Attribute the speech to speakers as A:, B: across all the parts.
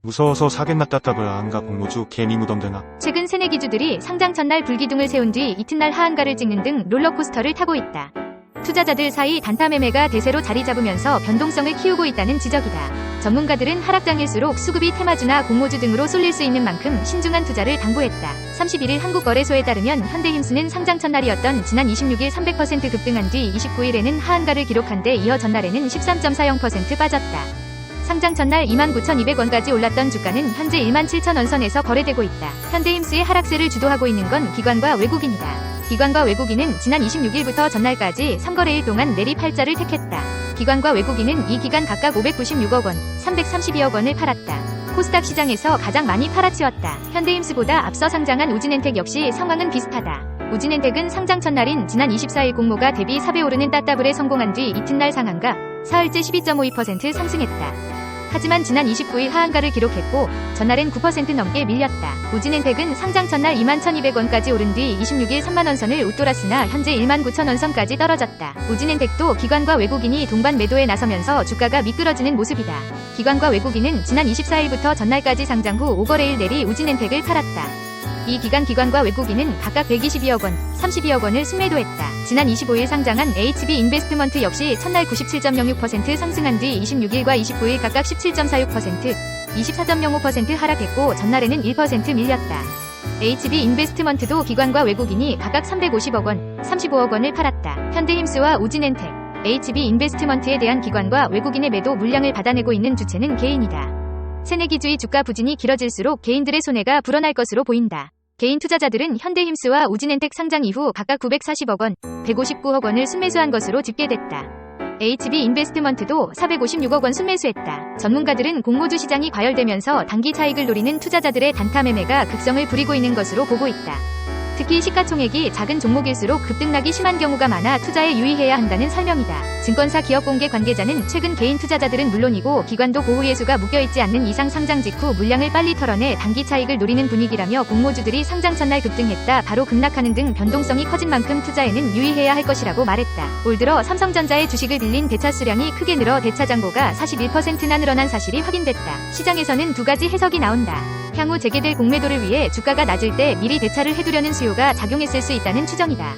A: 무서워서 사겠나 따따블 하한가 공모주 개미 무덤되나.
B: 최근 새내 기주들이 상장 첫날 불기둥을 세운 뒤 이튿날 하한가를 찍는 등 롤러코스터를 타고 있다. 투자자들 사이 단타 매매가 대세로 자리 잡으면서 변동성을 키우고 있다는 지적이다. 전문가들은 하락장일수록 수급이 테마주나 공모주 등으로 쏠릴 수 있는 만큼 신중한 투자를 당부했다. 31일 한국거래소에 따르면 현대힘스는 상장 첫날이었던 지난 26일 300% 급등한 뒤 29일에는 하한가를 기록한 데 이어 전날에는 13.40% 빠졌다. 상장 첫날 29,200원까지 올랐던 주가는 현재 17,000원 선에서 거래되고 있다. 현대힘스의 하락세를 주도하고 있는 건 기관과 외국인이다. 기관과 외국인은 지난 26일부터 전날까지 3거래일 동안 내리 팔자를 택했다. 기관과 외국인은 이 기간 각각 596억 원, 332억 원을 팔았다. 코스닥 시장에서 가장 많이 팔아치웠다. 현대힘스보다 앞서 상장한 우진엔텍 역시 상황은 비슷하다. 우진엔텍은 상장 첫날인 지난 24일 공모가 대비 4배 오르는 따따블에 성공한 뒤 이튿날 상한가 사흘째 12.52% 상승했다. 하지만 지난 29일 하한가를 기록했고 전날엔 9% 넘게 밀렸다. 우진엔텍은 상장 첫날 21,200원까지 오른 뒤 26일 3만원 선을 웃돌았으나 현재 19,000원 선까지 떨어졌다. 우진엔텍도 기관과 외국인이 동반 매도에 나서면서 주가가 미끄러지는 모습이다. 기관과 외국인은 지난 24일부터 전날까지 상장 후 5거래일 내리 우진엔텍을 팔았다. 이 기간 기관과 외국인은 각각 122억 원, 32억 원을 순매도했다. 지난 25일 상장한 HB 인베스트먼트 역시 첫날 97.06% 상승한 뒤 26일과 29일 각각 17.46%, 24.05% 하락했고 전날에는 1% 밀렸다. HB 인베스트먼트도 기관과 외국인이 각각 350억 원, 35억 원을 팔았다. 현대힘스와 우진엔텍, HB 인베스트먼트에 대한 기관과 외국인의 매도 물량을 받아내고 있는 주체는 개인이다. 새내기주의 주가 부진이 길어질수록 개인들의 손해가 불어날 것으로 보인다. 개인 투자자들은 현대힘스와 우진엔텍 상장 이후 각각 940억 원, 159억 원을 순매수한 것으로 집계됐다. HB 인베스트먼트도 456억 원 순매수했다. 전문가들은 공모주 시장이 과열되면서 단기 차익을 노리는 투자자들의 단타 매매가 극성을 부리고 있는 것으로 보고 있다. 특히 시가총액이 작은 종목일수록 급등락이 심한 경우가 많아 투자에 유의해야 한다는 설명이다. 증권사 기업공개 관계자는 최근 개인 투자자들은 물론이고 기관도 보호 예수가 묶여있지 않는 이상 상장 직후 물량을 빨리 털어내 단기 차익을 노리는 분위기라며 공모주들이 상장 첫날 급등했다 바로 급락하는 등 변동성이 커진 만큼 투자에는 유의해야 할 것이라고 말했다. 올 들어 삼성전자의 주식을 빌린 대차 수량이 크게 늘어 대차 잔고가 41%나 늘어난 사실이 확인됐다. 시장에서는 두 가지 해석이 나온다. 향후 재개될 공매도를 위해 주가가 낮을 때 미리 대차를 해두려는 수요가 작용했을 수 있다는 추정이다.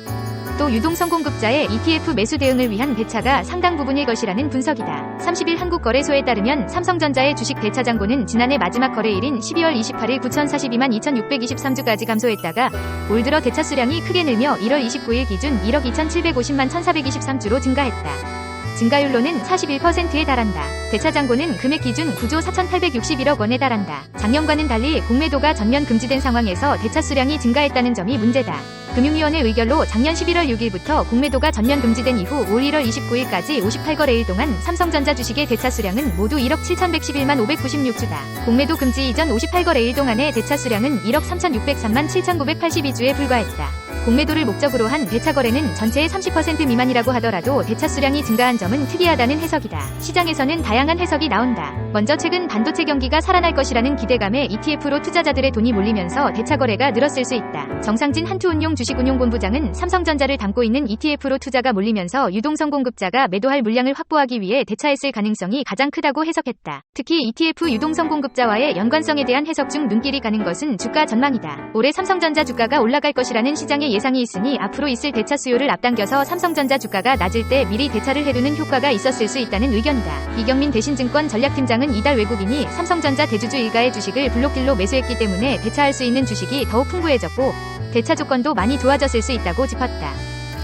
B: 또 유동성공급자의 ETF 매수 대응을 위한 대차가 상당 부분일 것이라는 분석이다. 30일 한국거래소에 따르면 삼성전자의 주식 대차 잔고는 지난해 마지막 거래일인 12월 28일 9,042만 2,623주까지 감소했다가 올 들어 대차 수량이 크게 늘며 1월 29일 기준 1억 2,750만 1,423주로 증가했다. 증가율로는 41%에 달한다. 대차 잔고는 금액 기준 9조 4,861억 원에 달한다. 작년과는 달리 공매도가 전면 금지된 상황에서 대차 수량이 증가했다는 점이 문제다. 금융위원회 의결로 작년 11월 6일부터 공매도가 전면 금지된 이후 올 1월 29일까지 58거래일 동안 삼성전자 주식의 대차 수량은 모두 1억 7,111만 596주다. 공매도 금지 이전 58거래일 동안의 대차 수량은 1억 3,603만 7,982주에 불과했다. 공매도를 목적으로 한 대차 거래는 전체의 30% 미만이라고 하더라도 대차 수량이 증가한 점은 특이하다는 해석이다. 시장에서는 다양한 해석이 나온다. 먼저 최근 반도체 경기가 살아날 것이라는 기대감에 ETF로 투자자들의 돈이 몰리면서 대차 거래가 늘었을 수 있다. 정상진 한투운용 주식운용본부장은 삼성전자를 담고 있는 ETF로 투자가 몰리면서 유동성공급자가 매도할 물량을 확보하기 위해 대차했을 가능성이 가장 크다고 해석했다. 특히 ETF 유동성공급자와의 연관성에 대한 해석 중 눈길이 가는 것은 주가 전망이다. 올해 삼성전자 주가가 올라갈 것이라는 시장의 예상이 있으니 앞으로 있을 대차 수요를 앞당겨서 삼성전자 주가가 낮을 때 미리 대차를 해두는 효과가 있었을 수 있다는 의견이다. 이경민 대신증권 전략팀장은 이달 외국인이 삼성전자 대주주 일가의 주식을 블록딜로 매수했기 때문에 대차할 수 있는 주식이 더욱 풍부해졌고 대차 조건도 많이 좋아졌을 수 있다고 짚었다.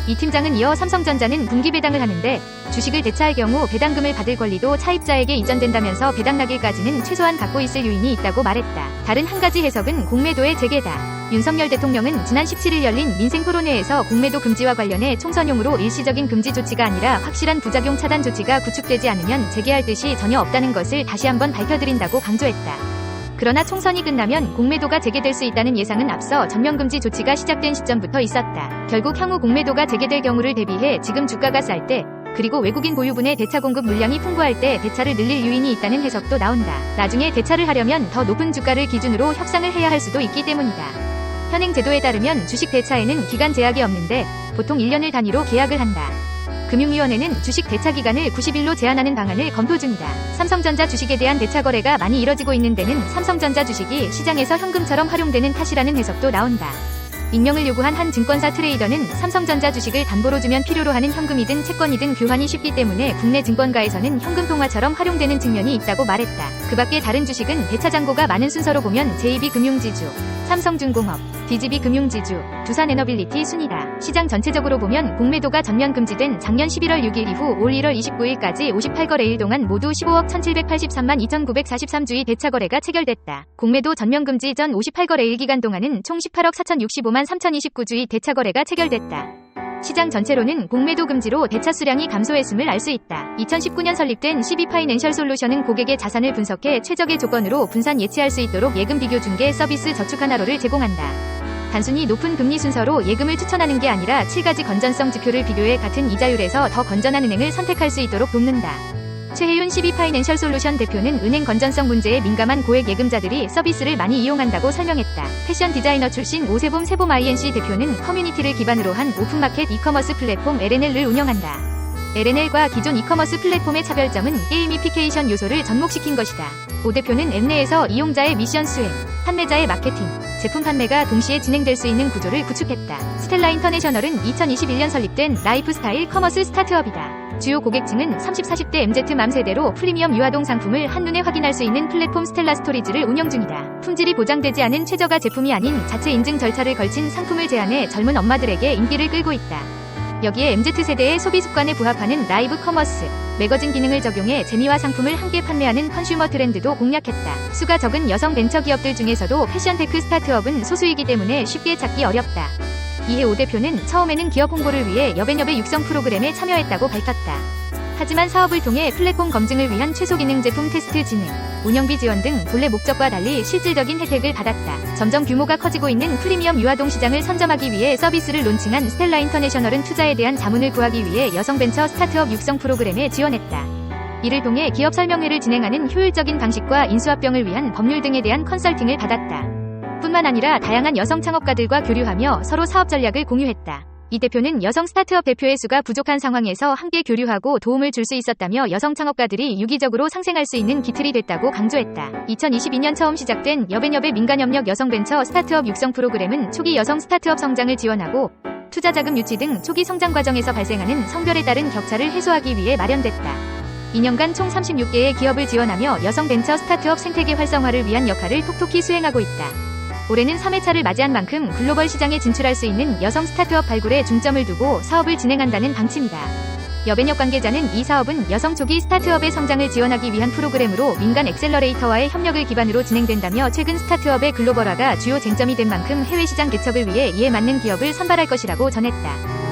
B: 이 팀장은 이어 삼성전자는 분기 배당을 하는데 주식을 대차할 경우 배당금을 받을 권리도 차입자에게 이전된다면서 배당 나길까지는 최소한 갖고 있을 요인이 있다고 말했다. 다른 한 가지 해석은 공매도의 재개다. 윤석열 대통령은 지난 17일 열린 민생토론회에서 공매도 금지와 관련해 총선용으로 일시적인 금지 조치가 아니라 확실한 부작용 차단 조치가 구축되지 않으면 재개할 뜻이 전혀 없다는 것을 다시 한번 밝혀드린다고 강조했다. 그러나 총선이 끝나면 공매도가 재개될 수 있다는 예상은 앞서 전면금지 조치가 시작된 시점부터 있었다. 결국 향후 공매도가 재개될 경우를 대비해 지금 주가가 쌀 때 그리고 외국인 보유분의 대차 공급 물량이 풍부할 때 대차를 늘릴 요인이 있다는 해석도 나온다. 나중에 대차를 하려면 더 높은 주가를 기준으로 협상을 해야 할 수도 있기 때문이다. 현행 제도에 따르면 주식 대차에는 기간 제약이 없는데 보통 1년을 단위로 계약을 한다. 금융위원회는 주식 대차 기간을 90일로 제한하는 방안을 검토 중이다. 삼성전자 주식에 대한 대차 거래가 많이 이뤄지고 있는 데는 삼성전자 주식이 시장에서 현금처럼 활용되는 탓이라는 해석도 나온다. 익명을 요구한 한 증권사 트레이더는 삼성전자 주식을 담보로 주면 필요로 하는 현금이든 채권이든 교환이 쉽기 때문에 국내 증권가에서는 현금 통화처럼 활용되는 측면이 있다고 말했다. 그 밖에 다른 주식은 대차 잔고가 많은 순서로 보면 JB금융지주, 삼성중공업, DGB금융지주, 두산에너빌리티 순이다. 시장 전체적으로 보면 공매도가 전면 금지된 작년 11월 6일 이후 올 1월 29일까지 58거래일 동안 모두 15억 1783만 2943주의 대차 거래가 체결됐다. 공매도 전면 금지 전 58거래일 기간 동안은 총 18억 4065만 3029주의 대차 거래가 체결됐다. 시장 전체로는 공매도 금지로 대차 수량이 감소했음을 알 수 있다. 2019년 설립된 CB파이낸셜솔루션은 고객의 자산을 분석해 최적의 조건으로 분산 예치할 수 있도록 예금 비교 중개 서비스 저축 하나로를 제공한다. 단순히 높은 금리 순서로 예금을 추천하는 게 아니라 7가지 건전성 지표를 비교해 같은 이자율에서 더 건전한 은행을 선택할 수 있도록 돕는다. 최혜윤 CB파이낸셜솔루션 대표는 은행 건전성 문제에 민감한 고액 예금자들이 서비스를 많이 이용한다고 설명했다. 패션 디자이너 출신 오세봄 세봄 INC 대표는 커뮤니티를 기반으로 한 오픈마켓 이커머스 플랫폼 LNL을 운영한다. LNL과 기존 이커머스 플랫폼의 차별점은 게이미피케이션 요소를 접목시킨 것이다. 오 대표는 앱 내에서 이용자의 미션 수행, 판매자의 마케팅, 제품 판매가 동시에 진행될 수 있는 구조를 구축했다. 스텔라 인터내셔널은 2021년 설립된 라이프스타일 커머스 스타트업이다. 주요 고객층은 30-40대 MZ맘 세대로 프리미엄 유아동 상품을 한눈에 확인할 수 있는 플랫폼 스텔라 스토리즈를 운영 중이다. 품질이 보장되지 않은 최저가 제품이 아닌 자체 인증 절차를 걸친 상품을 제안해 젊은 엄마들에게 인기를 끌고 있다. 여기에 MZ세대의 소비 습관에 부합하는 라이브 커머스, 매거진 기능을 적용해 재미와 상품을 함께 판매하는 컨슈머 트렌드도 공략했다. 수가 적은 여성 벤처 기업들 중에서도 패션테크 스타트업은 소수이기 때문에 쉽게 찾기 어렵다. 이해 오 대표는 처음에는 기업 홍보를 위해 여배여배 육성 프로그램에 참여했다고 밝혔다. 하지만 사업을 통해 플랫폼 검증을 위한 최소 기능 제품 테스트 진행, 운영비 지원 등 본래 목적과 달리 실질적인 혜택을 받았다. 점점 규모가 커지고 있는 프리미엄 유아동 시장을 선점하기 위해 서비스를 론칭한 스텔라 인터내셔널은 투자에 대한 자문을 구하기 위해 여성 벤처 스타트업 육성 프로그램에 지원했다. 이를 통해 기업 설명회를 진행하는 효율적인 방식과 인수합병을 위한 법률 등에 대한 컨설팅을 받았다. 뿐만 아니라 다양한 여성 창업가들과 교류하며 서로 사업 전략을 공유했다. 이 대표는 여성 스타트업 대표의 수가 부족한 상황에서 함께 교류하고 도움을 줄 수 있었다며 여성 창업가들이 유기적으로 상생할 수 있는 기틀이 됐다고 강조했다. 2022년 처음 시작된 여배여배 민간협력 여성 벤처 스타트업 육성 프로그램은 초기 여성 스타트업 성장을 지원하고 투자 자금 유치 등 초기 성장 과정에서 발생하는 성별에 따른 격차를 해소하기 위해 마련됐다. 2년간 총 36개의 기업을 지원하며 여성 벤처 스타트업 생태계 활성화를 위한 역할을 톡톡히 수행하고 있다. 올해는 3회차를 맞이한 만큼 글로벌 시장에 진출할 수 있는 여성 스타트업 발굴에 중점을 두고 사업을 진행한다는 방침이다. 여배역 관계자는 이 사업은 여성 초기 스타트업의 성장을 지원하기 위한 프로그램으로 민간 엑셀러레이터와의 협력을 기반으로 진행된다며 최근 스타트업의 글로벌화가 주요 쟁점이 된 만큼 해외 시장 개척을 위해 이에 맞는 기업을 선발할 것이라고 전했다.